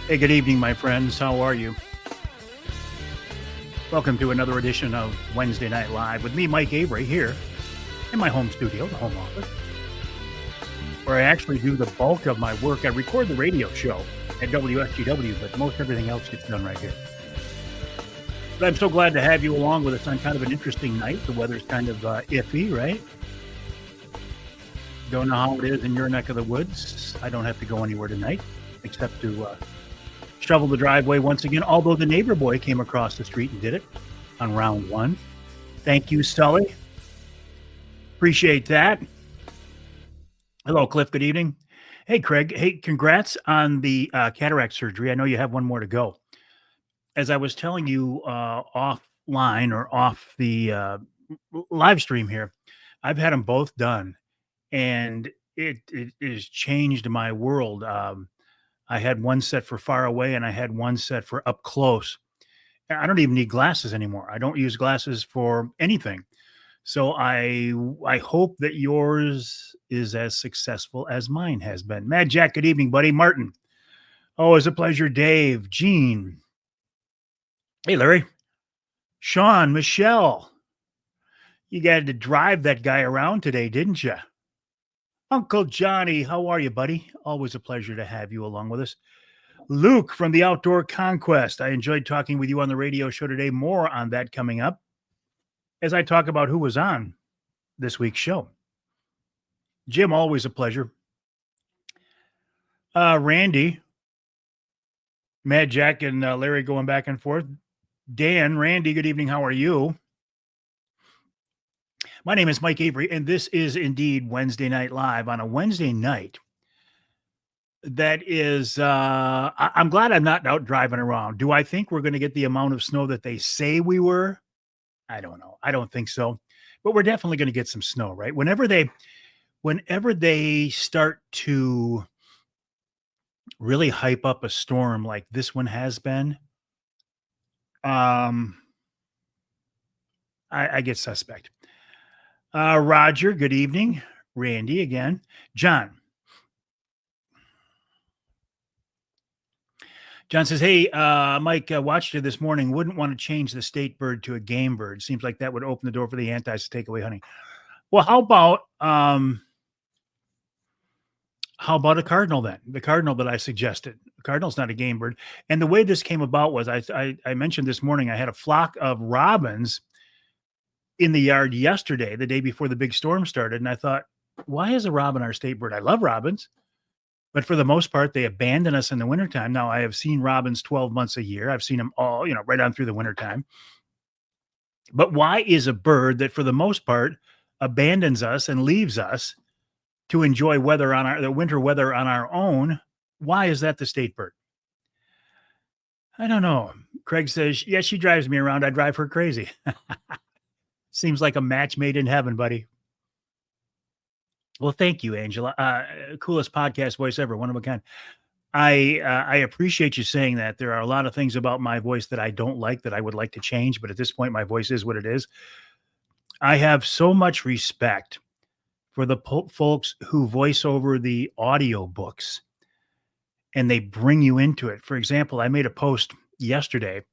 Hey, good evening, my friends. How are you? Welcome to another edition of Wednesday Night Live with me, Mike Avery, here in my home studio, the home office, where I actually do the bulk of my work. I record the radio show at WSGW, but most everything else gets done right here. But I'm so glad to have you along with us on kind of an interesting night. The weather's kind of iffy, right? Don't know how it is in your neck of the woods. I don't have to go anywhere tonight except to shovel the driveway once again, although the neighbor boy came across the street and did it on round one. Thank you, Sully. Appreciate that. Hello, Cliff. Good evening. Hey, Craig. Hey, congrats on the cataract surgery. I know you have one more to go. As I was telling you offline or off the live stream here, I've had them both done, and it has changed my world. I had one set for far away and I had one set for up close. I don't even need glasses anymore. I don't use glasses for anything. So I hope that yours is as successful as mine has been. Mad Jack, good evening, buddy. Martin. Always a pleasure. Dave, Gene. Hey, Larry. Sean, Michelle. You got to drive that guy around today, didn't you? Uncle Johnny, how are you, buddy? Always a pleasure to have you along with us. Luke from the Outdoor Conquest. I enjoyed talking with you on the radio show today. More on that coming up as I talk about who was on this week's show. Jim, always a pleasure. Randy, Mad Jack and Larry going back and forth. Dan, Randy, good evening. How are you? My name is Mike Avery, and this is indeed Wednesday Night Live on a Wednesday night. That is, I'm glad I'm not out driving around. Do I think we're going to get the amount of snow that they say we were? I don't know. I don't think so, but we're definitely going to get some snow, right? Whenever they start to really hype up a storm like this one has been, I get suspect. Roger, good evening. Randy again. John says, hey, Mike, watched it this morning. Wouldn't want to change the state bird to a game bird. Seems like that would open the door for the antis to take away hunting. Well, how about a cardinal then? The cardinal that I suggested. The cardinal's not a game bird. And the way this came about was I mentioned this morning I had a flock of robins in the yard yesterday, the day before the big storm started. And I thought, why is a robin our state bird? I love robins. But for the most part, they abandon us in the wintertime. Now, I have seen robins 12 months a year. I've seen them all, right on through the wintertime. But why is a bird that, for the most part, abandons us and leaves us to enjoy the winter weather on our own? Why is that the state bird? I don't know. Craig says, yeah, she drives me around. I drive her crazy. Seems like a match made in heaven, buddy. Well, thank you, Angela. Coolest podcast voice ever. One of a kind. I appreciate you saying that. There are a lot of things about my voice that I don't like that I would like to change, but at this point, my voice is what it is. I have so much respect for the folks who voice over the audio books and they bring you into it. For example, I made a post yesterday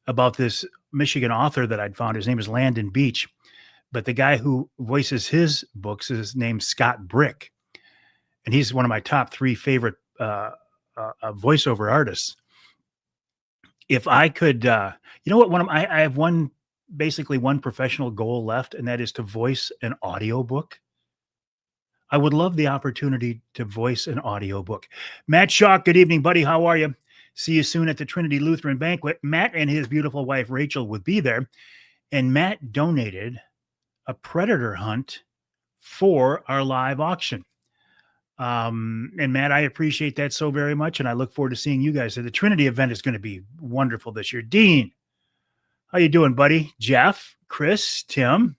about this Michigan author that I'd found. His name is Landon Beach, but the guy who voices his books is named Scott Brick, and he's one of my top 3 favorite voiceover artists. If I could, I have basically one professional goal left, and that is to voice an audiobook. I would love the opportunity to voice an audiobook. Matt Shaw, good evening, buddy. How are you? See you soon at the Trinity Lutheran Banquet. Matt and his beautiful wife, Rachel, would be there. And Matt donated a predator hunt for our live auction. And Matt, I appreciate that so very much. And I look forward to seeing you guys. The Trinity event is going to be wonderful this year. Dean, how you doing, buddy? Jeff, Chris, Tim.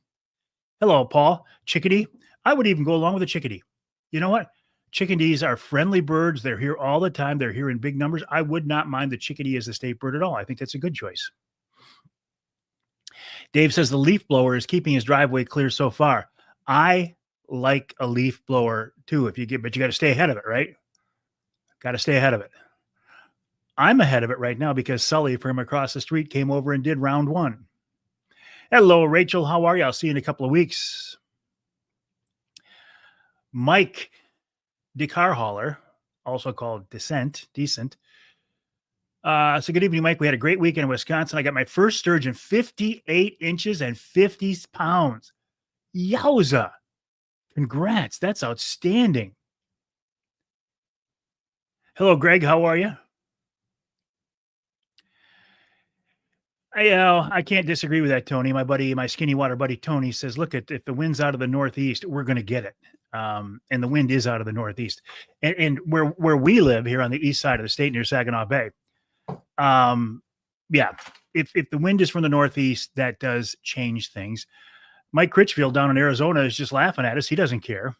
Hello, Paul. Chickadee. I would even go along with a chickadee. You know what? Chickadees are friendly birds. They're here all the time. They're here in big numbers. I would not mind the chickadee as the state bird at all. I think that's a good choice. Dave says the leaf blower is keeping his driveway clear so far. I like a leaf blower too, but you got to stay ahead of it, right? Got to stay ahead of it. I'm ahead of it right now because Sully from across the street came over and did round one. Hello, Rachel. How are you? I'll see you in a couple of weeks. Mike DeCarhaller, also called Decent. So good evening, Mike. We had a great weekend in Wisconsin. I got my first sturgeon, 58 inches and 50 pounds. Yowza. Congrats. That's outstanding. Hello, Greg. How are you? I can't disagree with that, Tony. My skinny water buddy Tony says, "Look, if the wind's out of the northeast, we're going to get it." And the wind is out of the northeast, and where we live here on the east side of the state near Saginaw Bay. Yeah, if the wind is from the northeast, that does change things. Mike Critchfield down in Arizona is just laughing at us. He doesn't care.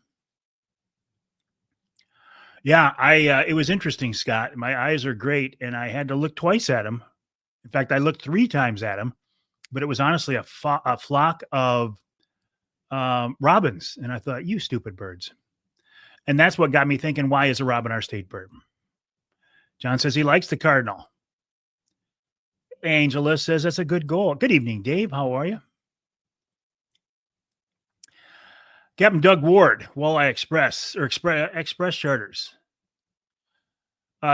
Yeah, it was interesting, Scott. My eyes are great, and I had to look twice at him. In fact, I looked 3 times at him, but it was honestly a flock of robins. And I thought, you stupid birds. And that's what got me thinking, why is a robin our state bird? John says he likes the cardinal. Angela says that's a good goal. Good evening, Dave. How are you? Captain Doug Ward, Walleye Express or Express Charters.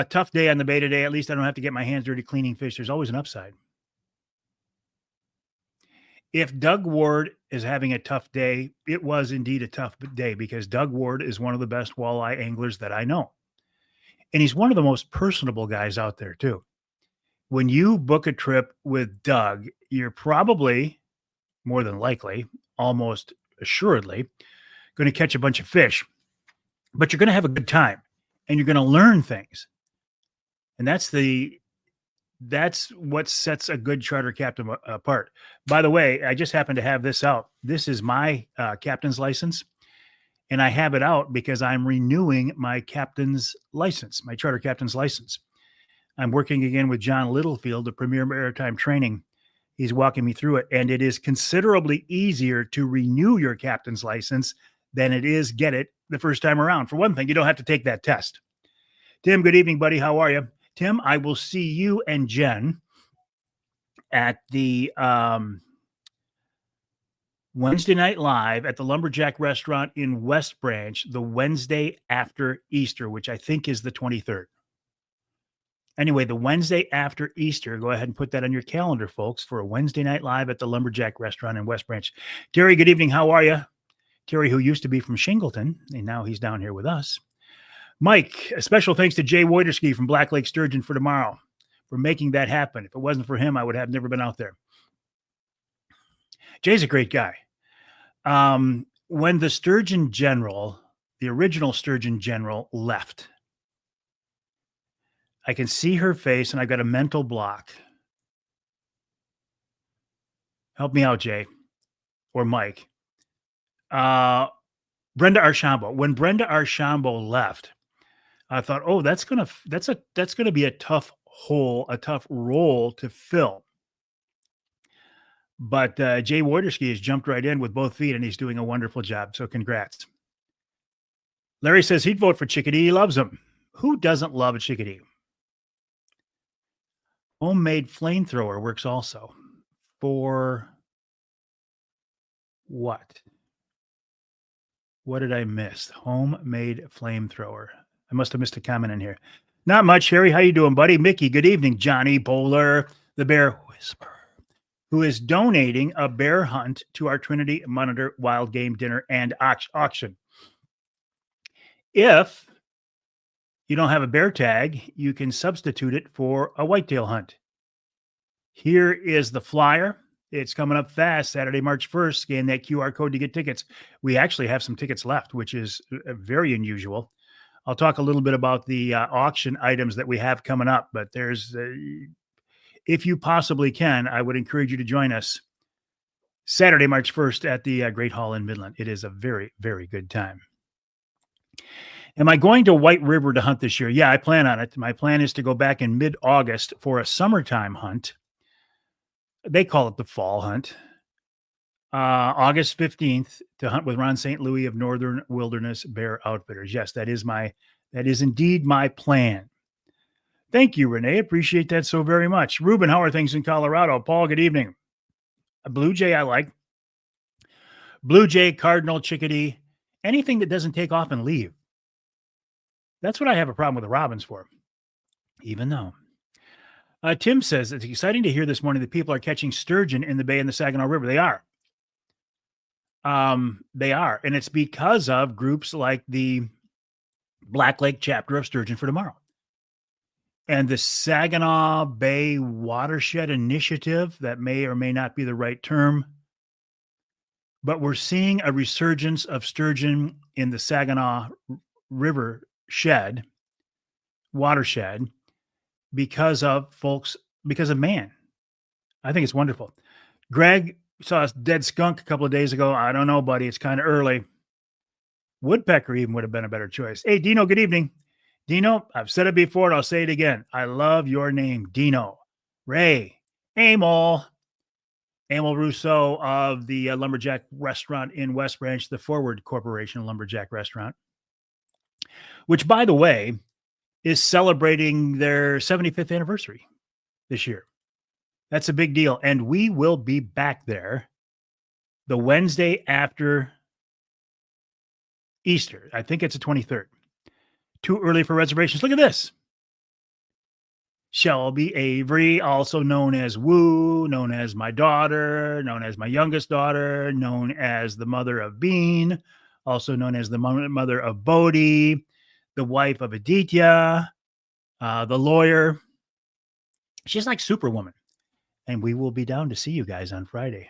Tough day on the bay today. At least I don't have to get my hands dirty cleaning fish. There's always an upside. If Doug Ward is having a tough day, it was indeed a tough day because Doug Ward is one of the best walleye anglers that I know. And he's one of the most personable guys out there, too. When you book a trip with Doug, you're probably, more than likely, almost assuredly, going to catch a bunch of fish. But you're going to have a good time and you're going to learn things. And that's what sets a good charter captain apart. By the way, I just happen to have this out. This is my captain's license, and I have it out because I'm renewing my captain's license, my charter captain's license. I'm working again with John Littlefield, the Premier Maritime Training. He's walking me through it, and it is considerably easier to renew your captain's license than it is get it the first time around. For one thing, you don't have to take that test. Tim, good evening, buddy. How are you? Tim, I will see you and Jen at the Wednesday Night Live at the Lumberjack Restaurant in West Branch, the Wednesday after Easter, which I think is the 23rd. Anyway, the Wednesday after Easter, go ahead and put that on your calendar, folks, for a Wednesday Night Live at the Lumberjack Restaurant in West Branch. Terry, good evening. How are you? Terry, who used to be from Shingleton, and now he's down here with us. Mike, a special thanks to Jay Wojderski from Black Lake Sturgeon for tomorrow for making that happen. If it wasn't for him, I would have never been out there. Jay's a great guy. When the Sturgeon General, the original Sturgeon General, left, I can see her face, and I've got a mental block. Help me out, Jay or Mike. Brenda Archambault. When Brenda Archambault left, I thought, oh, that's gonna be a tough role to fill. But Jay Wojderski has jumped right in with both feet, and he's doing a wonderful job. So congrats. Larry says he'd vote for Chickadee. He loves him. Who doesn't love a Chickadee? Homemade flamethrower works also. For what? What did I miss? Homemade flamethrower. I must have missed a comment in here. Not much, Harry. How you doing, buddy? Mickey, good evening. Johnny Bowler, the Bear Whisperer, who is donating a bear hunt to our Trinity Monitor Wild Game Dinner and Auction. If you don't have a bear tag, you can substitute it for a whitetail hunt. Here is the flyer. It's coming up fast, Saturday, March 1st. Scan that QR code to get tickets. We actually have some tickets left, which is very unusual. I'll talk a little bit about the auction items that we have coming up, but there's, if you possibly can, I would encourage you to join us Saturday, March 1st at the Great Hall in Midland. It is a very, very good time. Am I going to White River to hunt this year? Yeah, I plan on it. My plan is to go back in mid-August for a summertime hunt. They call it the fall hunt. August 15th to hunt with Ron St. Louis of Northern Wilderness Bear Outfitters. Yes, that is indeed my plan. Thank you, Renee. Appreciate that so very much. Ruben, how are things in Colorado? Paul, good evening. A Blue Jay, I like. Blue Jay, Cardinal, Chickadee, anything that doesn't take off and leave. That's what I have a problem with the Robins for, even though. Tim says it's exciting to hear this morning that people are catching sturgeon in the Bay and the Saginaw River. They are. They are. And it's because of groups like the Black Lake chapter of Sturgeon for Tomorrow and the Saginaw Bay Watershed Initiative. That may or may not be the right term, but we're seeing a resurgence of sturgeon in the Saginaw River watershed, because of man. I think it's wonderful. Greg saw a dead skunk a couple of days ago. I don't know, buddy. It's kind of early. Woodpecker even would have been a better choice. Hey, Dino, good evening. Dino, I've said it before and I'll say it again. I love your name, Dino. Ray, Emil Rousseau of the Lumberjack Restaurant in West Branch, the Forward Corporation Lumberjack Restaurant, which, by the way, is celebrating their 75th anniversary this year. That's a big deal. And we will be back there the Wednesday after Easter. I think it's the 23rd. Too early for reservations. Look at this. Shelby Avery, also known as Woo, known as my daughter, known as my youngest daughter, known as the mother of Bean, also known as the mother of Bodhi, the wife of Aditya, the lawyer. She's like Superwoman. And we will be down to see you guys on Friday.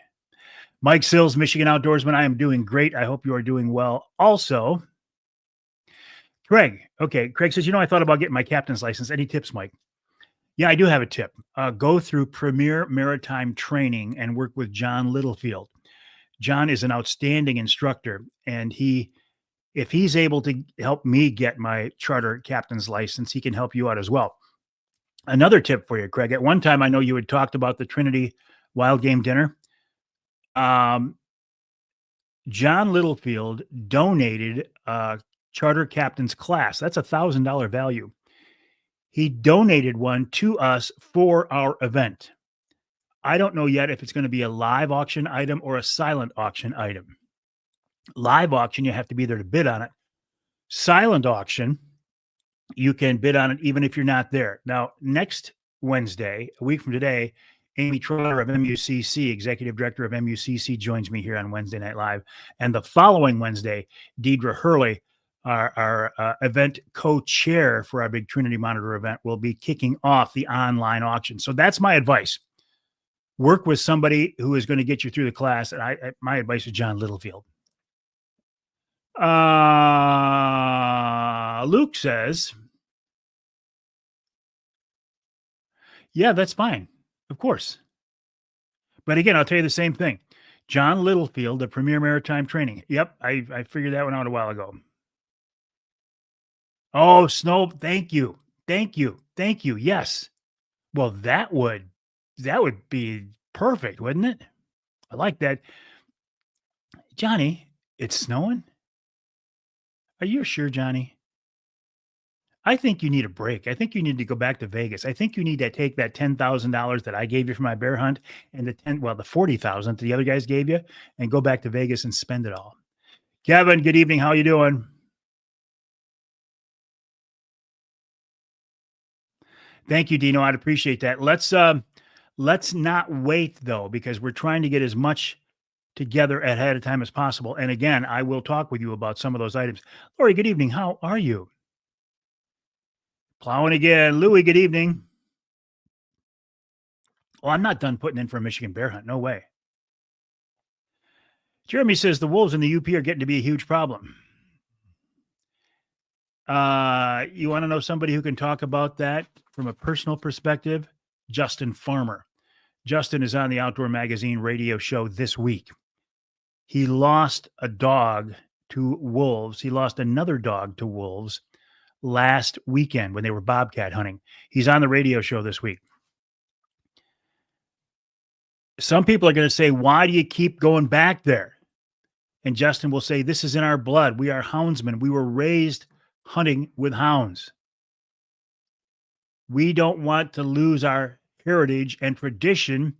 Mike Sills, Michigan Outdoorsman. I am doing great. I hope you are doing well. Also, Craig. Okay. Craig says, I thought about getting my captain's license. Any tips, Mike? Yeah, I do have a tip. Go through Premier Maritime Training and work with John Littlefield. John is an outstanding instructor, and if he's able to help me get my charter captain's license, he can help you out as well. Another tip for you, Craig. At one time, I know you had talked about the Trinity Wild Game Dinner. John Littlefield donated a charter captain's class. That's $1,000 value. He donated one to us for our event. I don't know yet if it's going to be a live auction item or a silent auction item. Live auction, you have to be there to bid on it. Silent auction, you can bid on it even if you're not there. Now, next Wednesday, a week from today, Amy Trotter of MUCC, Executive Director of MUCC, joins me here on Wednesday Night Live. And the following Wednesday, Deidre Hurley, our event co-chair for our big Trinity Monitor event, will be kicking off the online auction. So that's my advice. Work with somebody who is going to get you through the class. And my advice is John Littlefield. Luke says, yeah, that's fine. Of course. But again, I'll tell you the same thing. John Littlefield, the Premier Maritime Training. Yep, I figured that one out a while ago. Oh, Snow, thank you. Yes. Well, that would be perfect, wouldn't it? I like that. Johnny, it's snowing? Are you sure, Johnny? I think you need a break. I think you need to go back to Vegas. I think you need to take that $10,000 that I gave you for my bear hunt and the $40,000 the other guys gave you and go back to Vegas and spend it all. Kevin, good evening. How you doing? Thank you, Dino. I'd appreciate that. Let's not wait though, because we're trying to get as much together ahead of time as possible. And again, I will talk with you about some of those items. Lori, good evening. How are you? Plowing again. Louie, good evening. Well, I'm not done putting in for a Michigan bear hunt. No way. Jeremy says the wolves in the UP are getting to be a huge problem. You want to know somebody who can talk about that from a personal perspective? Justin Farmer. Justin is on the Outdoor Magazine radio show this week. He lost a dog to wolves. He lost another dog to wolves last weekend when they were bobcat hunting. He's on the radio show this week. Some people are going to say, why do you keep going back there? And Justin will say, this is in our blood. We are houndsmen. We were raised hunting with hounds. We don't want to lose our heritage and tradition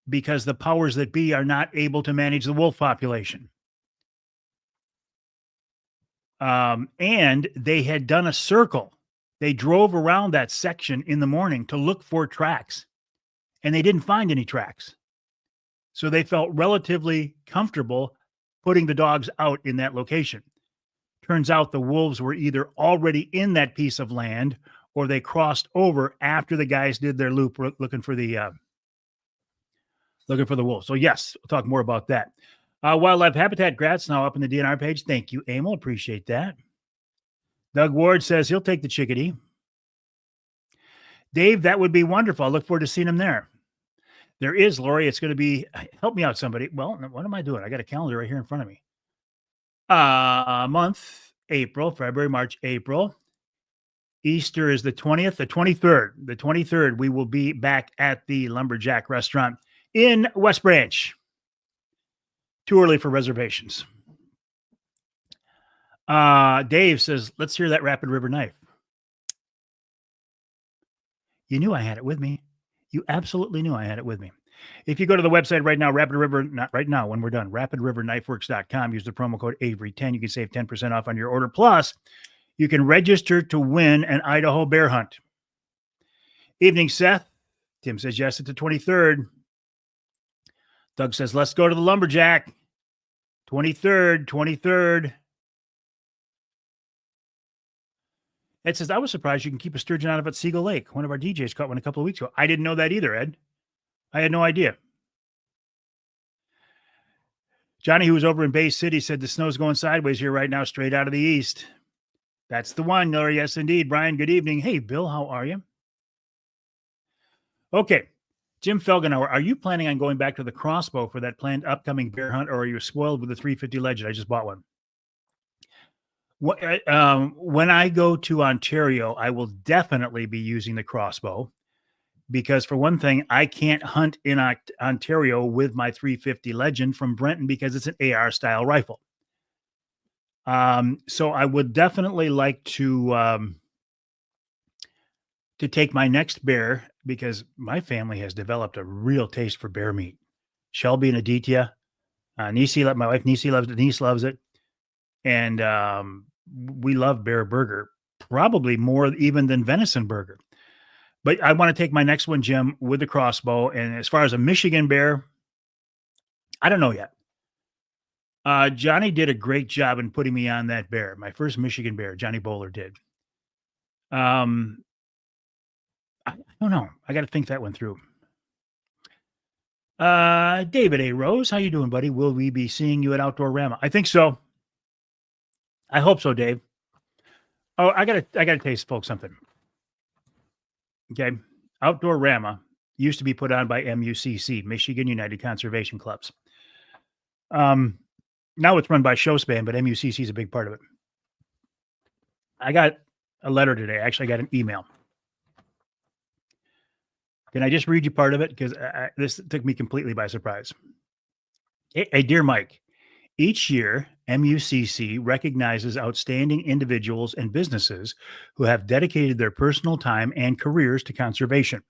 because the powers that be are not able to manage the wolf population. And they had done a circle. They drove around that section in the morning to look for tracks, and they didn't find any tracks. So they felt relatively comfortable putting the dogs out in that location. Turns out the wolves were either already in that piece of land or they crossed over after the guys did their loop looking for the wolves. So yes, we'll talk more about that. Wildlife Habitat Grats now up in the DNR page. Thank you, Emil. Appreciate that. Doug Ward says he'll take the chickadee. Dave, that would be wonderful. I look forward to seeing him there. There is, Lori. It's going to be, help me out, somebody. Well, what am I doing? I got a calendar right here in front of me. Month, April, February, March, April. Easter is the 20th, the 23rd. The 23rd, we will be back at the Lumberjack Restaurant in West Branch. Too early for reservations. Dave says, let's hear that Rapid River knife. You knew I had it with me. You absolutely knew I had it with me. If you go to the website right now, Rapid River, not right now when we're done, rapidriverknifeworks.com, use the promo code Avery10. You can save 10% off on your order. Plus, you can register to win an Idaho bear hunt. Evening, Seth. Tim says yes, it's the 23rd. Doug says, let's go to the Lumberjack. 23rd. Ed says, I was surprised you can keep a sturgeon out of at Seagull Lake. One of our DJs caught one a couple of weeks ago. I didn't know that either, Ed. I had no idea. Johnny, who was over in Bay City, said the snow's going sideways here right now, straight out of the east. That's the one, Nora. Yes, indeed. Brian, good evening. Hey, Bill, how are you? Okay. Jim Felgenauer, are you planning on going back to the Crossbow for that planned upcoming bear hunt, or are you spoiled with the 350 Legend? I just bought one. When I go to Ontario, I will definitely be using the Crossbow because, for one thing, I can't hunt in Ontario with my 350 Legend from Brenton because it's an AR style rifle. So I would definitely like to take my next bear because my family has developed a real taste for bear meat. Shelby and Aditya, Nisi, my wife Nisi loves it. Niece loves it, and we love bear burger, probably more even than venison burger. But I want to take my next one, Jim, with the Crossbow. And as far as a Michigan bear, I don't know yet. Johnny did a great job in putting me on that bear. My first Michigan bear, Johnny Bowler did. I don't know. I got to think that one through. David A. Rose, how you doing, buddy? Will we be seeing you at Outdoor Rama? I think so. I hope so, Dave. Oh, I gotta tell you folks something. Okay. Outdoor Rama used to be put on by MUCC, Michigan United Conservation Clubs. Now it's run by Showspan, but MUCC is a big part of it. I got a letter today. Actually, I got an email. Can I just read you part of it? Because this took me completely by surprise. Hey, dear Mike, each year, MUCC recognizes outstanding individuals and businesses who have dedicated their personal time and careers to conservation.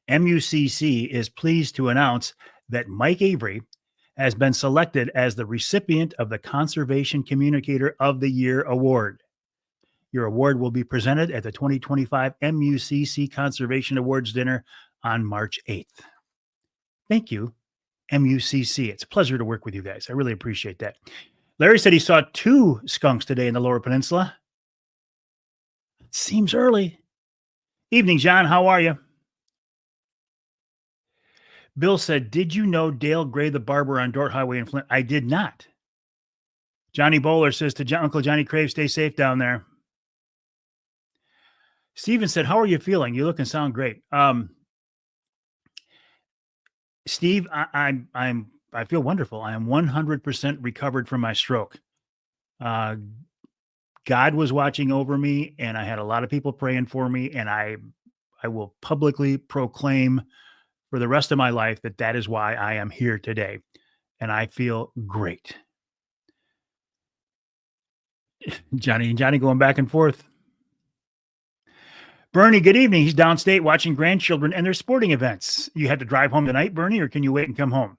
MUCC is pleased to announce that Mike Avery has been selected as the recipient of the Conservation Communicator of the Year Award. Your award will be presented at the 2025 MUCC Conservation Awards dinner on March 8th. Thank you, MUCC. It's a pleasure to work with you guys. I really appreciate that. Larry said he saw 2 skunks today in the Lower Peninsula. It seems early. Evening, John. How are you? Bill said, did you know Dale Gray the barber on Dort Highway in Flint? I did not. Johnny Bowler says to Uncle Johnny Crave, stay safe down there. Steven said, how are you feeling? You look and sound great. Steve, I feel wonderful. I am 100% recovered from my stroke. God was watching over me, and I had a lot of people praying for me, and I will publicly proclaim for the rest of my life that is why I am here today, and I feel great. Johnny going back and forth. Bernie, good evening. He's downstate watching grandchildren and their sporting events. You had to drive home tonight, Bernie, or can you wait and come home?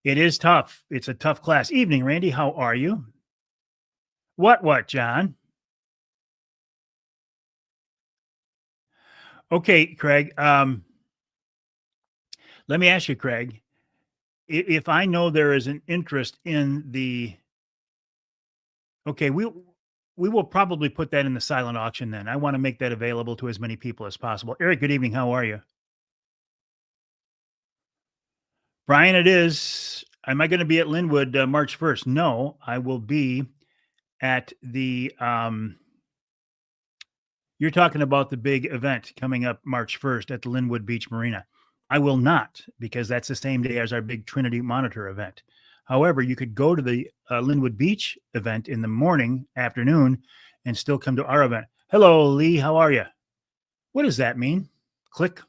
It is tough. It's a tough class. Evening, Randy. How are you? What, John? Okay, Craig. Let me ask you, Craig, if I know there is an interest in the okay, we will probably put that in the silent auction then. I want to make that available to as many people as possible. Eric, good evening. How are you? Brian, it is. Am I going to be at Linwood March 1st? No, I will be at the you're talking about the big event coming up March 1st at the Linwood Beach Marina. I will not, because that's the same day as our big Trinity Monitor event. However, you could go to the Linwood Beach event in the morning, afternoon, and still come to our event. Hello, Lee. How are you? What does that mean? Click.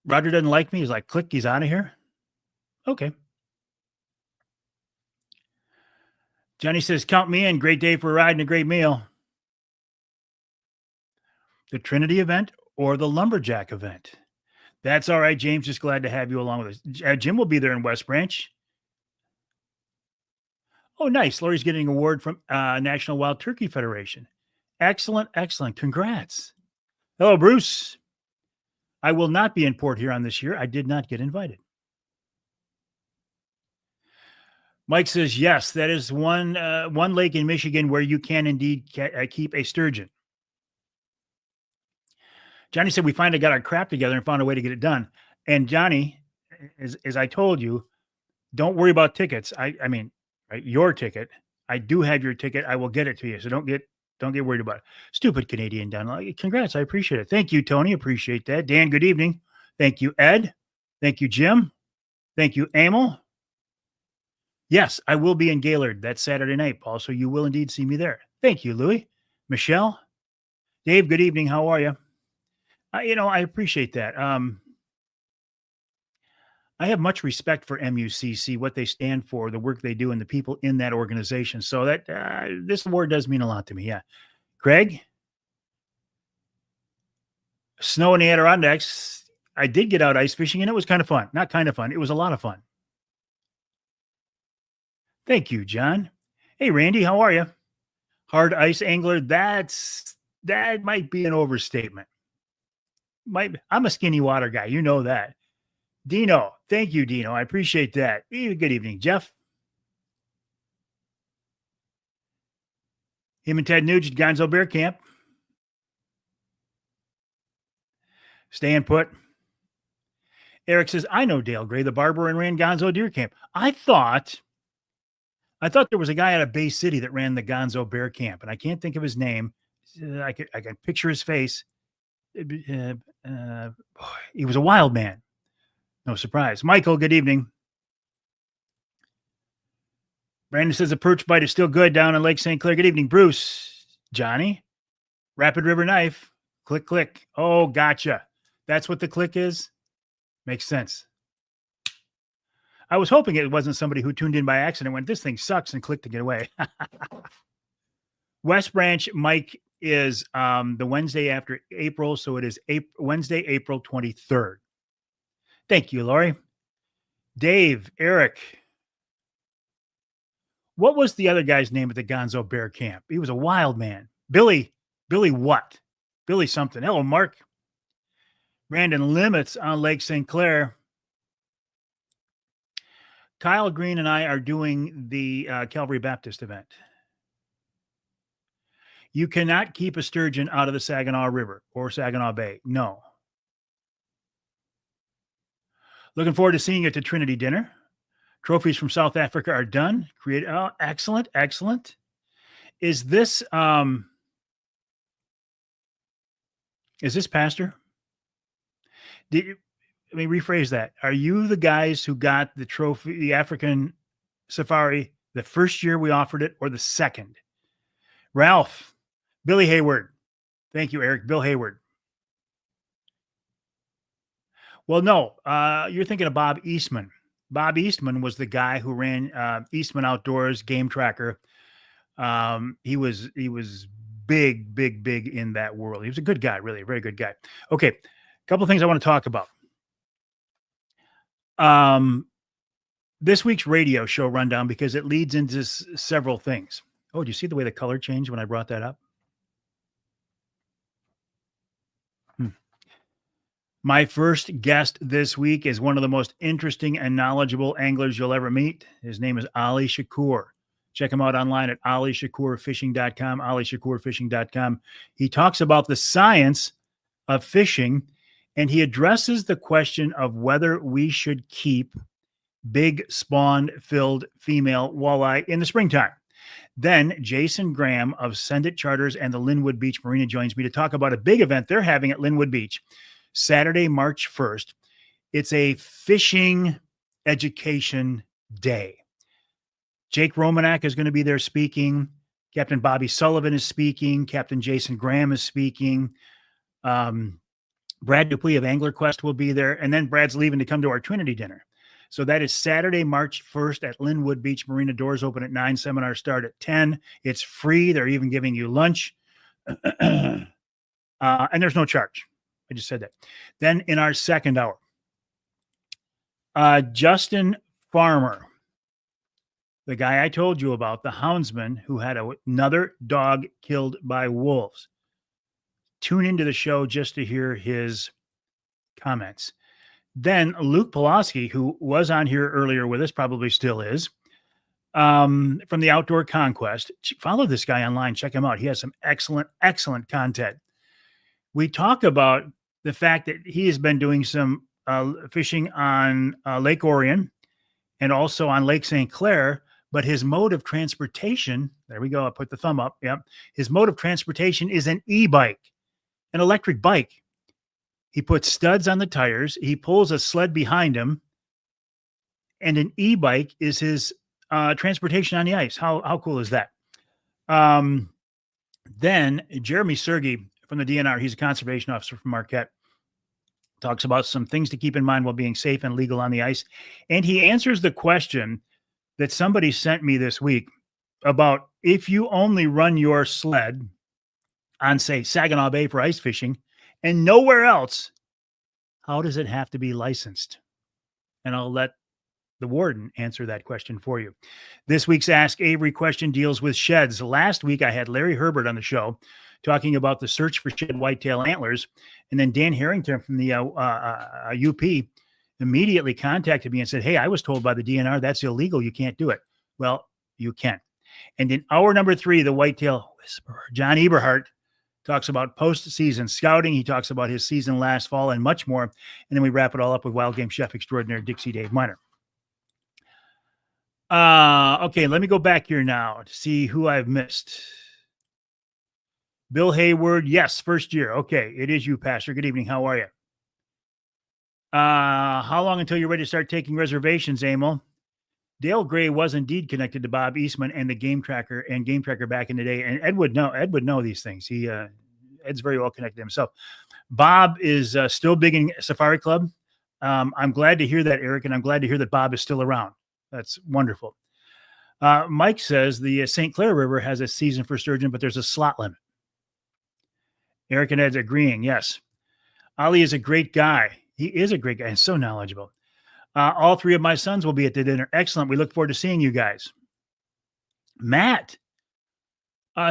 Roger doesn't like me. He's like, click. He's out of here. Okay. Johnny says, count me in. Great day for a ride and a great meal. The Trinity event or the Lumberjack event? That's all right, James. Just glad to have you along with us. Jim will be there in West Branch. Oh, nice. Lori's getting an award from National Wild Turkey Federation. Excellent, excellent. Congrats. Hello, Bruce. I will not be in Port Huron this year. I did not get invited. Mike says, yes, that is one lake in Michigan where you can indeed keep a sturgeon. Johnny said, we finally got our crap together and found a way to get it done. And Johnny, as I told you, don't worry about tickets. I mean, right, your ticket. I do have your ticket. I will get it to you. So don't get worried about it. Stupid Canadian done. Congrats. I appreciate it. Thank you, Tony. Appreciate that. Dan, good evening. Thank you, Ed. Thank you, Jim. Thank you, Emil. Yes, I will be in Gaylord that Saturday night, Paul. So you will indeed see me there. Thank you, Louis. Michelle. Dave, good evening. How are you? I appreciate that. I have much respect for MUCC, what they stand for, the work they do, and the people in that organization. So that this award does mean a lot to me. Yeah. Craig? Snow in the Adirondacks. I did get out ice fishing, and it was kind of fun. Not kind of fun. It was a lot of fun. Thank you, John. Hey, Randy, how are you? Hard ice angler. That might be an overstatement. I'm a skinny water guy. You know that. Dino. Thank you, Dino. I appreciate that. Good evening, Jeff. Him and Ted Nugent, Gonzo Bear Camp. Staying put. Eric says, I know Dale Gray, the barber, and ran Gonzo Deer Camp. I thought there was a guy out of Bay City that ran the Gonzo Bear Camp, and I can't think of his name. I can picture his face. He was a wild man. No surprise. Michael, good evening. Brandon says the perch bite is still good down in Lake St. Clair. Good evening, Bruce. Johnny, Rapid River Knife. Click, click. Oh, gotcha. That's what the click is? Makes sense. I was hoping it wasn't somebody who tuned in by accident, went, this thing sucks, and clicked to get away. West Branch, Mike, is the Wednesday after April. So it is Wednesday, April 23rd. Thank you, Lori. Dave, Eric. What was the other guy's name at the Gonzo Bear Camp? He was a wild man. Billy what? Billy something. Hello, Mark. Brandon Limits on Lake St. Clair. Kyle Green and I are doing the Calvary Baptist event. You cannot keep a sturgeon out of the Saginaw River or Saginaw Bay. No. Looking forward to seeing you at the Trinity dinner. Trophies from South Africa are done. Excellent, excellent. Is this Pastor? Let me rephrase that. Are you the guys who got the trophy, the African safari, the first year we offered it, or the second? Ralph, Billy Hayward. Thank you, Eric. Bill Hayward. Well, no, you're thinking of Bob Eastman. Bob Eastman was the guy who ran Eastman Outdoors Game Tracker. He was big, big, big in that world. He was a good guy, really, a very good guy. Okay, a couple of things I want to talk about. This week's radio show rundown, because it leads into several things. Oh, do you see the way the color changed when I brought that up? My first guest this week is one of the most interesting and knowledgeable anglers you'll ever meet. His name is Ali Shakur. Check him out online at alishakurfishing.com, alishakurfishing.com. He talks about the science of fishing, and he addresses the question of whether we should keep big spawn-filled female walleye in the springtime. Then Jason Graham of Send It Charters and the Linwood Beach Marina joins me to talk about a big event they're having at Linwood Beach, Saturday, March 1st. It's a fishing education day. Jake Romanak is going to be there speaking. Captain Bobby Sullivan is speaking. Captain Jason Graham is speaking. Brad Dupuis of Angler Quest will be there. And then Brad's leaving to come to our Trinity dinner. So that is Saturday, March 1st at Linwood Beach Marina. Doors open at 9. Seminars start at 10. It's free. They're even giving you lunch. And there's no charge. I just said that. Then in our second hour, Justin Farmer, the guy I told you about, the houndsman who had another dog killed by wolves. Tune into the show just to hear his comments. Then Luke Pulaski, who was on here earlier with us, probably still is, from the Outdoor Conquest. Follow this guy online. Check him out. He has some excellent, excellent content. We talk about the fact that he has been doing some fishing on Lake Orion and also on Lake St. Clair, but his mode of transportation, there we go, I put the thumb up, yep. His mode of transportation is an e-bike, an electric bike. He puts studs on the tires, he pulls a sled behind him, and an e-bike is his transportation on the ice. How cool is that? Then Jeremy Sergey from the DNR, he's a conservation officer from Marquette, talks about some things to keep in mind while being safe and legal on the ice. And he answers the question that somebody sent me this week about if you only run your sled on, say, Saginaw Bay for ice fishing and nowhere else, how does it have to be licensed? And I'll let the warden answer that question for you. This week's Ask Avery question deals with sheds. Last week, I had Larry Herbert on the show talking about the search for shed whitetail antlers. And then Dan Harrington from the UP immediately contacted me and said, hey, I was told by the DNR that's illegal. You can't do it. Well, you can. And in hour number 3, the Whitetail Whisperer, John Eberhardt, talks about post-season scouting. He talks about his season last fall and much more. And then we wrap it all up with wild game chef extraordinaire Dixie Dave Miner. Okay, let me go back here now to see who I've missed. Bill Hayward, yes, first year. Okay, it is you, Pastor. Good evening. How are you? How long until you're ready to start taking reservations, Emil? Dale Gray was indeed connected to Bob Eastman and the Game Tracker back in the day. And Ed would know these things. Ed's very well connected himself. Bob is still big in Safari Club. I'm glad to hear that, Eric, and I'm glad to hear that Bob is still around. That's wonderful. Mike says the St. Clair River has a season for sturgeon, but there's a slot limit. Eric and Ed's agreeing. Yes. Ali is a great guy. He is a great guy and so knowledgeable. All 3 of my sons will be at the dinner. Excellent. We look forward to seeing you guys. Matt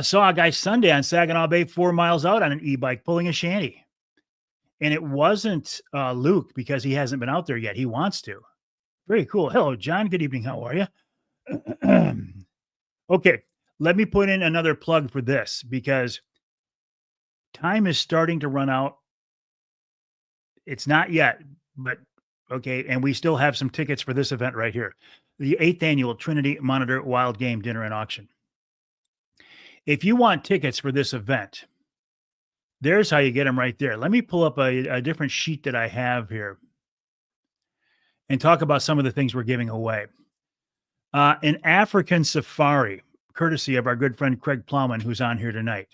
saw a guy Sunday on Saginaw Bay 4 miles out on an e-bike pulling a shanty. And it wasn't Luke because he hasn't been out there yet. He wants to. Very cool. Hello, John. Good evening. How are you? Okay. Let me put in another plug for this because time is starting to run out. It's not yet, but okay. And we still have some tickets for this event right here. The 8th annual Trinity Monitor Wild Game Dinner and Auction. If you want tickets for this event, there's how you get them right there. Let me pull up a different sheet that I have here and talk about some of the things we're giving away. An African safari, courtesy of our good friend Craig Plowman, who's on here tonight.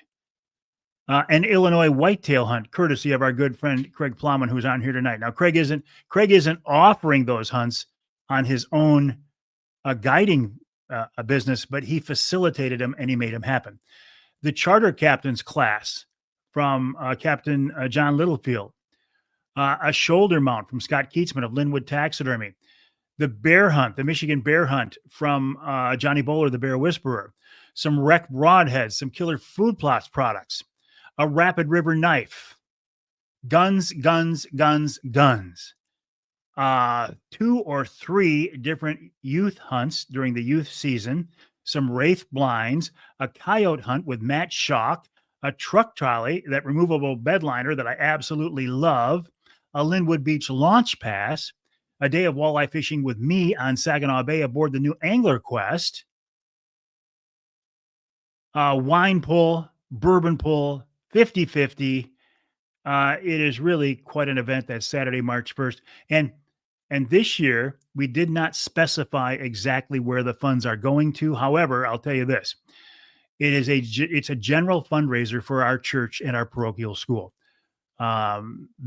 An Illinois whitetail hunt, courtesy of our good friend Craig Plowman, who's on here tonight. Now, Craig isn't offering those hunts on his own guiding business, but he facilitated them and he made them happen. the charter captain's class from Captain John Littlefield, a shoulder mount from Scott Keatsman of Linwood Taxidermy, the bear hunt, the Michigan bear hunt from Johnny Bowler, the bear whisperer, some wreck broadheads, some killer food plots products, a Rapid River knife, guns, guns, guns, guns, 2 or 3 different youth hunts during the youth season, some wraith blinds, a coyote hunt with Matt Schock, a truck trolley, that removable bedliner that I absolutely love, a Linwood Beach launch pass, a day of walleye fishing with me on Saginaw Bay aboard the new Angler Quest, wine pull, bourbon pull, 50-50. It is really quite an event. That's Saturday, March 1st. And this year, we did not specify exactly where the funds are going to. However, I'll tell you this. It's a general fundraiser for our church and our parochial school.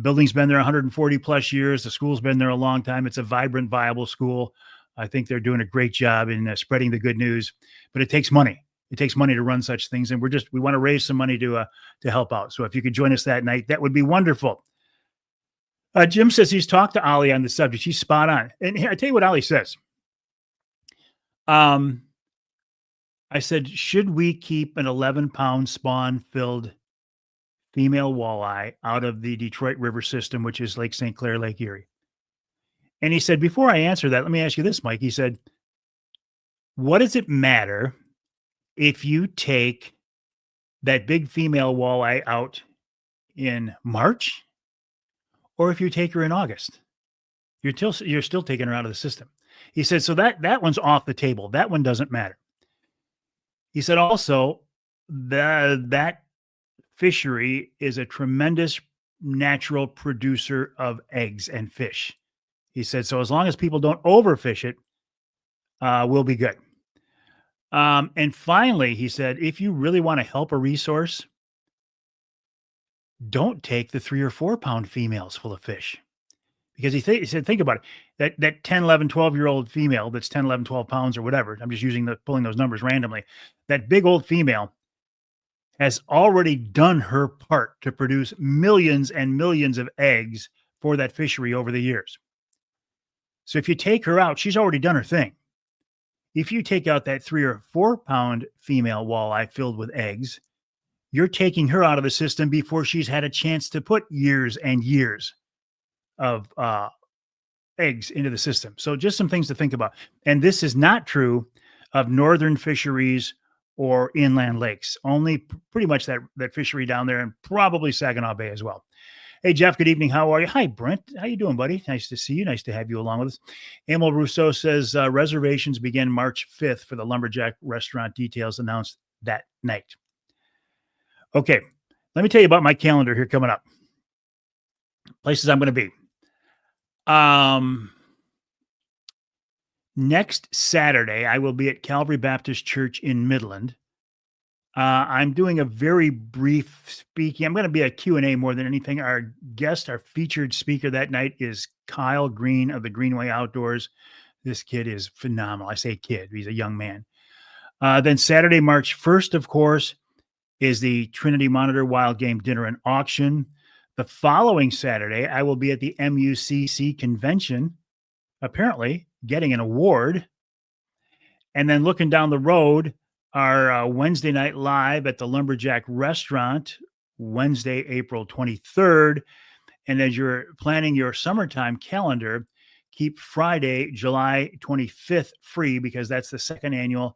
Building's been there 140 plus years. The school's been there a long time. It's a vibrant, viable school. I think they're doing a great job in spreading the good news, but it takes money. It takes money to run such things. And we want to raise some money to help out. So if you could join us that night, that would be wonderful. Jim says he's talked to Ollie on the subject. He's spot on. And here, I tell you what Ollie says. I said, should we keep an 11-pound spawn-filled female walleye out of the Detroit River system, which is Lake St. Clair, Lake Erie? And he said, before I answer that, let me ask you this, Mike. He said, what does it matter if you take that big female walleye out in March or if you take her in August? You're still taking her out of the system. He said, so that one's off the table. That one doesn't matter. He said also that fishery is a tremendous natural producer of eggs and fish. He said, so as long as people don't overfish it, we'll be good. And finally, he said, if you really want to help a resource, don't take the 3 or 4 pound females full of fish. Because he said, think about it. That 10, 11, 12-year-old female that's 10, 11, 12 pounds or whatever, I'm just pulling those numbers randomly. That big old female has already done her part to produce millions and millions of eggs for that fishery over the years. So if you take her out, she's already done her thing. If you take out that 3 or 4 pound female walleye filled with eggs, you're taking her out of the system before she's had a chance to put years and years of eggs into the system. So just some things to think about. And this is not true of northern fisheries or inland lakes, only pretty much that fishery down there and probably Saginaw Bay as well. Hey, Jeff, good evening. How are you? Hi, Brent. How you doing, buddy? Nice to see you. Nice to have you along with us. Emil Rousseau says reservations begin March 5th for the Lumberjack restaurant, details announced that night. Okay, let me tell you about my calendar here coming up. Places I'm going to be. Next Saturday, I will be at Calvary Baptist Church in Midland. I'm doing a very brief speaking. I'm going to be a Q&A more than anything. Our featured speaker that night is Kyle Green of the Greenway Outdoors. This kid is phenomenal. I say kid. He's a young man. Then Saturday, March 1st, of course, is the Trinity Monitor Wild Game Dinner and Auction. The following Saturday, I will be at the MUCC convention, apparently getting an award. And then looking down the road, our Wednesday night live at the Lumberjack restaurant, Wednesday, April 23rd. And as you're planning your summertime calendar, keep Friday, July 25th free because that's the second annual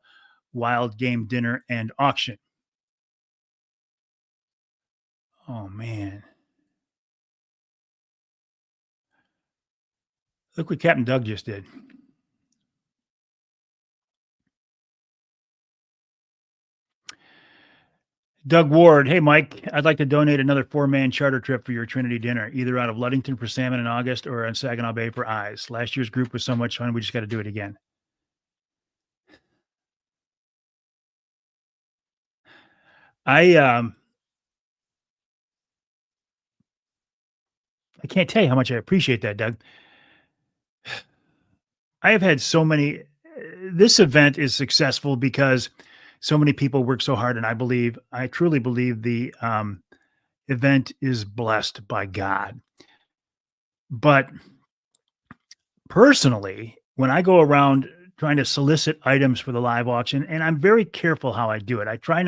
Wild Game Dinner and Auction. Oh, man. Look what Captain Doug just did. Doug Ward, hey, Mike, I'd like to donate another 4-man charter trip for your Trinity dinner, either out of Ludington for salmon in August or on Saginaw Bay for eyes. Last year's group was so much fun. We just got to do it again. I can't tell you how much I appreciate that, Doug. I have had so many. This event is successful because So many people work so hard, and I truly believe the event is blessed by God. But personally, when I go around trying to solicit items for the live auction, and I'm very careful how I do it. I try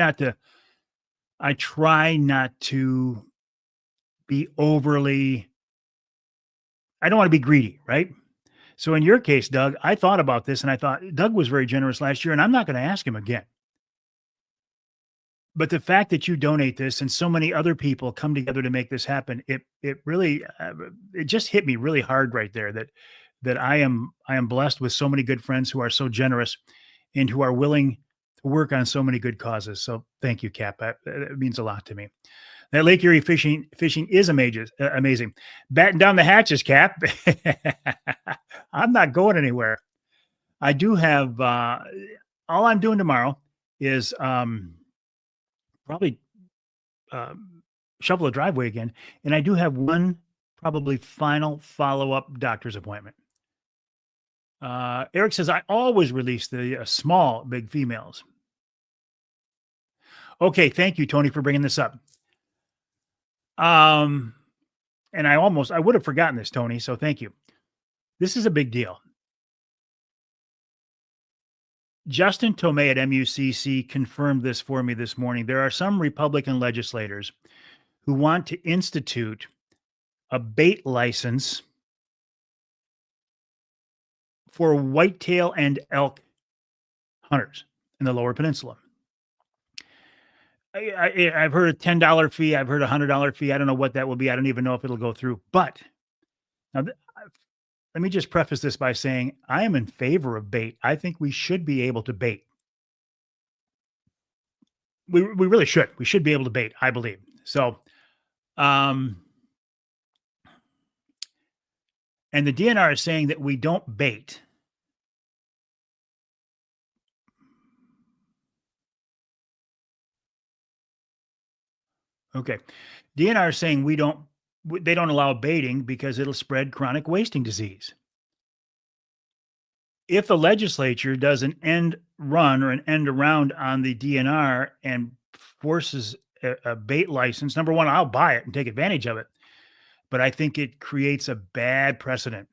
not to be overly I don't want to be greedy, right? So in your case, Doug, I thought about this and I thought Doug was very generous last year and I'm not going to ask him again. But the fact that you donate this and so many other people come together to make this happen, it really it just hit me really hard right there that I am blessed with so many good friends who are so generous and who are willing to work on so many good causes. So thank you, Cap. It means a lot to me. That Lake Erie fishing is amazing. Amazing. Batten down the hatches, Cap. I'm not going anywhere. I do have all I'm doing tomorrow is probably shovel a driveway again, and I do have one probably final follow-up doctor's appointment. Eric says I always release the small big females. Okay, thank you, Tony, for bringing this up. And I would have forgotten this, Tony. So thank you. This is a big deal. Justin Tomei at MUCC confirmed this for me this morning. There are some Republican legislators who want to institute a bait license for whitetail and elk hunters in the Lower Peninsula. I've heard a $10 fee. I've heard a $100 fee. I don't know what that will be. I don't even know if it'll go through. But now, let me just preface this by saying I am in favor of bait. I think we should be able to bait. We really should. We should be able to bait, I believe. So, and the DNR is saying that we don't bait. Okay. DNR is saying they don't allow baiting because it'll spread chronic wasting disease. If the legislature does an end run or an end around on the DNR and forces a bait license, number one, I'll buy it and take advantage of it. But I think it creates a bad precedent.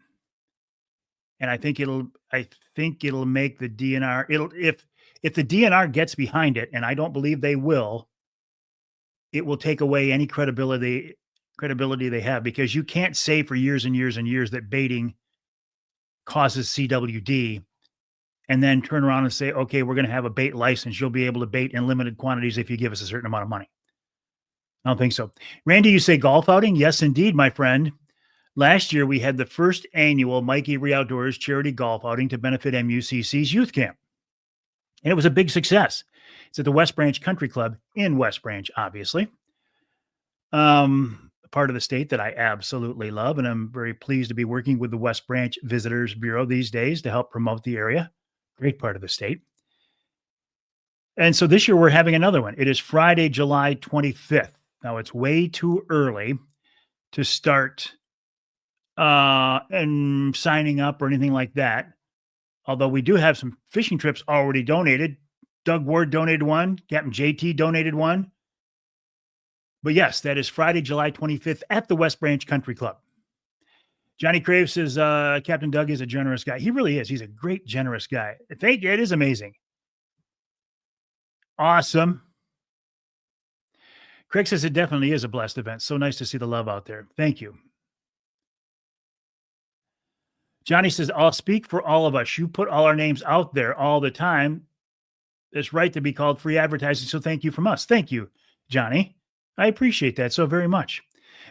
And I think it'll make the DNR, if the DNR gets behind it, and I don't believe they will, it will take away any credibility they have, because you can't say for years and years and years that baiting causes CWD and then turn around and say, okay, we're going to have a bait license. You'll be able to bait in limited quantities if you give us a certain amount of money. I don't think so. Randy, you say golf outing? Yes, indeed, my friend. Last year, we had the first annual Mike Avery Outdoors charity golf outing to benefit MUCC's youth camp. And it was a big success. It's at the West Branch Country Club in West Branch, obviously. Part of the state that I absolutely love. And I'm very pleased to be working with the West Branch Visitors Bureau these days to help promote the area. Great part of the state. And so this year we're having another one. It is Friday, July 25th. Now it's way too early to start and signing up or anything like that. Although we do have some fishing trips already donated. Doug Ward donated one. Captain JT donated one. But yes, that is Friday, July 25th at the West Branch Country Club. Johnny Crave says, Captain Doug is a generous guy. He really is. He's a great, generous guy. Thank you. It is amazing. Awesome. Craig says it definitely is a blessed event. So nice to see the love out there. Thank you. Johnny says, I'll speak for all of us. You put all our names out there all the time. It's right to be called free advertising. So thank you from us. Thank you, Johnny. I appreciate that so very much.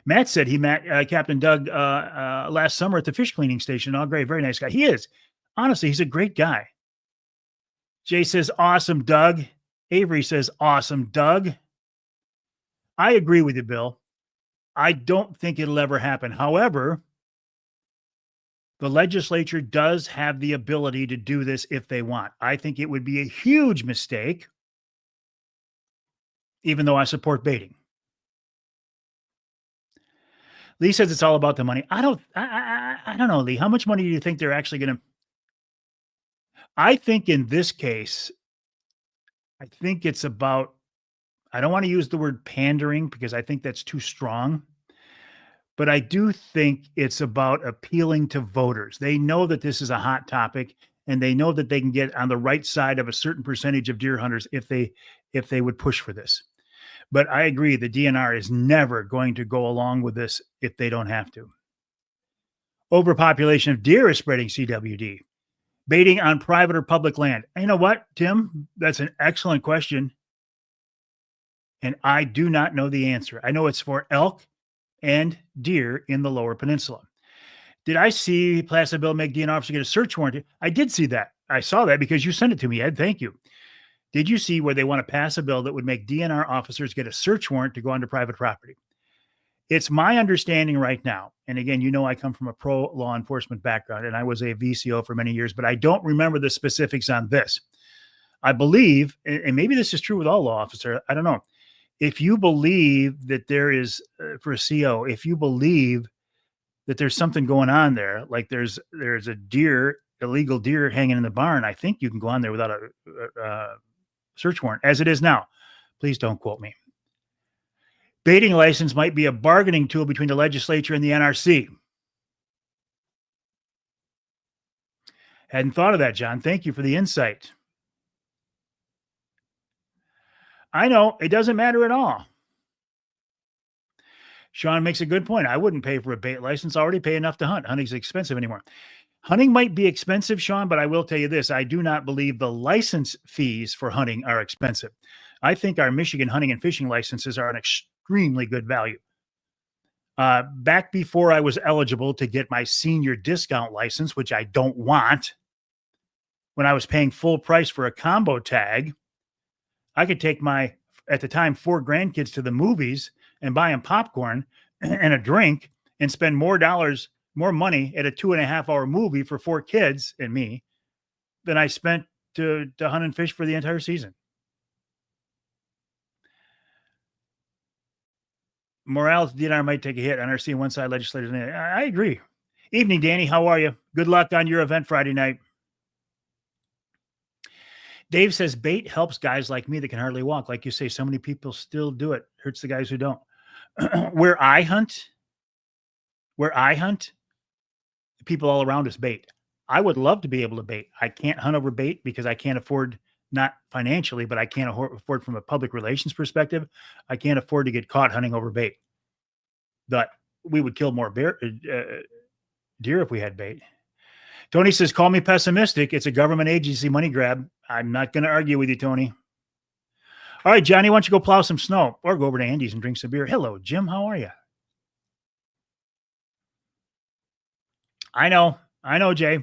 Matt said he met Captain Doug last summer at the fish cleaning station. Oh, great. Very nice guy. He is. Honestly, he's a great guy. Jay says, awesome, Doug. Avery says, awesome, Doug. I agree with you, Bill. I don't think it'll ever happen. However, the legislature does have the ability to do this if they want. I think it would be a huge mistake, even though I support baiting. Lee says it's all about the money. I don't know, Lee. How much money do you think they're actually going to? I think in this case, I think it's about, I don't want to use the word pandering because I think that's too strong, but I do think it's about appealing to voters. They know that this is a hot topic and they know that they can get on the right side of a certain percentage of deer hunters if they would push for this. But I agree the DNR is never going to go along with this if they don't have to. Overpopulation of deer is spreading CWD. Baiting on private or public land. And you know what, Tim? That's an excellent question. And I do not know the answer. I know it's for elk and deer in the lower peninsula. Did I see Placerville make DNR officer get a search warrant? I did see that. I saw that because you sent it to me, Ed. Thank you. Did you see where they want to pass a bill that would make DNR officers get a search warrant to go onto private property? It's my understanding right now, and again, you know I come from a pro-law enforcement background, and I was a VCO for many years, but I don't remember the specifics on this. I believe, and maybe this is true with all law officers, I don't know. If you believe that there is, for a CO, if you believe that there's something going on there, like there's a illegal deer hanging in the barn, I think you can go on there without a search warrant, as it is now. Please don't quote me. Baiting license might be a bargaining tool between the legislature and the NRC. Hadn't thought of that, John. Thank you for the insight. I know it doesn't matter at all. Sean makes a good point. I wouldn't pay for a bait license. I already pay enough to hunt. Hunting's expensive anymore. Hunting might be expensive, Sean, but I will tell you this. I do not believe the license fees for hunting are expensive. I think our Michigan hunting and fishing licenses are an extremely good value. Back before I was eligible to get my senior discount license, which I don't want, when I was paying full price for a combo tag, I could take my, at the time, 4 grandkids to the movies and buy them popcorn and a drink and spend more money at a 2.5-hour movie for 4 kids and me than I spent to hunt and fish for the entire season. Morale's DNR might take a hit. NRC and one side legislators. I agree. Evening, Danny. How are you? Good luck on your event Friday night. Dave says bait helps guys like me that can hardly walk. Like you say, so many people still do it. Hurts the guys who don't. Where I hunt, the people all around us bait. I would love to be able to bait. I can't hunt over bait because I can't afford, not financially, but I can't afford from a public relations perspective. I can't afford to get caught hunting over bait. But we would kill more deer if we had bait. Tony says, call me pessimistic. It's a government agency money grab. I'm not going to argue with you, Tony. All right, Johnny, why don't you go plow some snow or go over to Andy's and drink some beer? Hello, Jim. How are you? I know, Jay.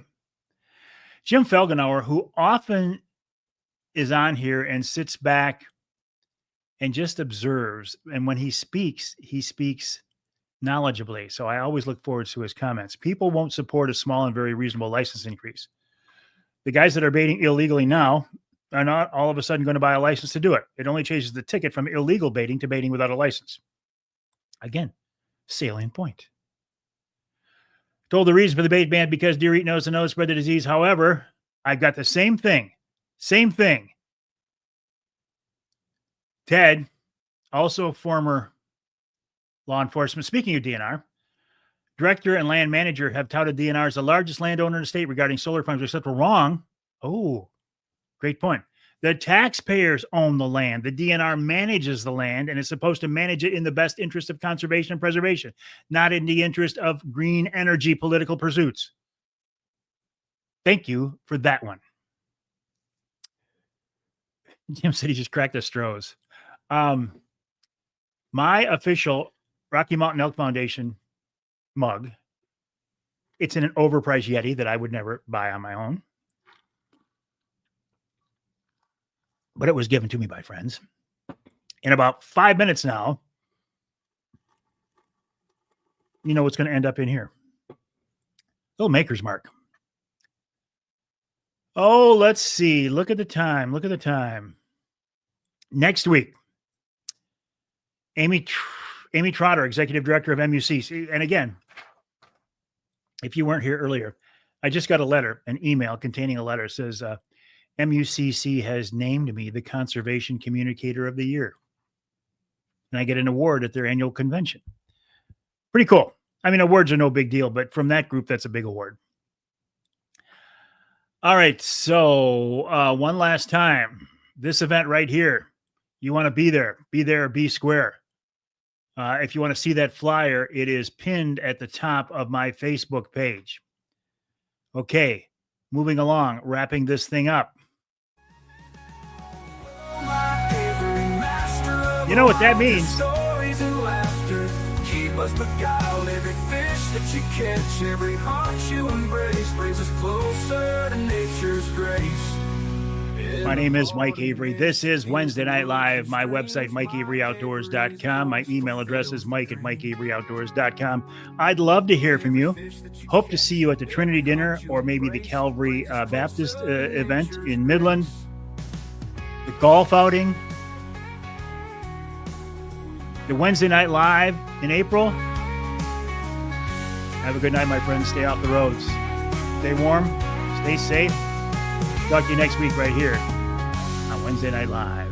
Jim Felgenauer, who often is on here and sits back and just observes. And when he speaks knowledgeably. So I always look forward to his comments. People won't support a small and very reasonable license increase. The guys that are baiting illegally now are not all of a sudden going to buy a license to do it. It only changes the ticket from illegal baiting to baiting without a license. Again, salient point. Told the reason for the bait ban because deer eat nose to nose, spread the disease. However, I've got the same thing. Ted, also former law enforcement, speaking of DNR, director and land manager have touted DNR as the largest landowner in the state regarding solar farms, except for wrong. Oh, great point. The taxpayers own the land. The DNR manages the land and is supposed to manage it in the best interest of conservation and preservation, not in the interest of green energy political pursuits. Thank you for that one. Jim said he just cracked the straws. My official Rocky Mountain Elk Foundation mug, it's in an overpriced Yeti that I would never buy on my own. But it was given to me by friends. In about 5 minutes now, you know what's going to end up in here. Little Maker's Mark. Oh, let's see. Look at the time. Next week, Amy Trotter, Executive Director of MUC. And again, if you weren't here earlier, I just got an email containing a letter. It says, MUCC has named me the Conservation Communicator of the Year. And I get an award at their annual convention. Pretty cool. I mean, awards are no big deal, but from that group, that's a big award. All right. So one last time, this event right here, you want to be there, be square. If you want to see that flyer, it is pinned at the top of my Facebook page. Okay, moving along, wrapping this thing up. You know what that means? Keep us beguiled, every fish that you catch, every heart you embrace brings us closer to nature's grace. My name is Mike Avery. This is Wednesday Night Live. My website, MikeAveryOutdoors.com. My email address is Mike@MikeAveryOutdoors.com. I'd love to hear from you. Hope to see you at the Trinity Dinner or maybe the Calvary Baptist event in Midland, the golf outing, the Wednesday Night Live in April. Have a good night, my friends. Stay off the roads. Stay warm. Stay safe. Talk to you next week right here on Wednesday Night Live.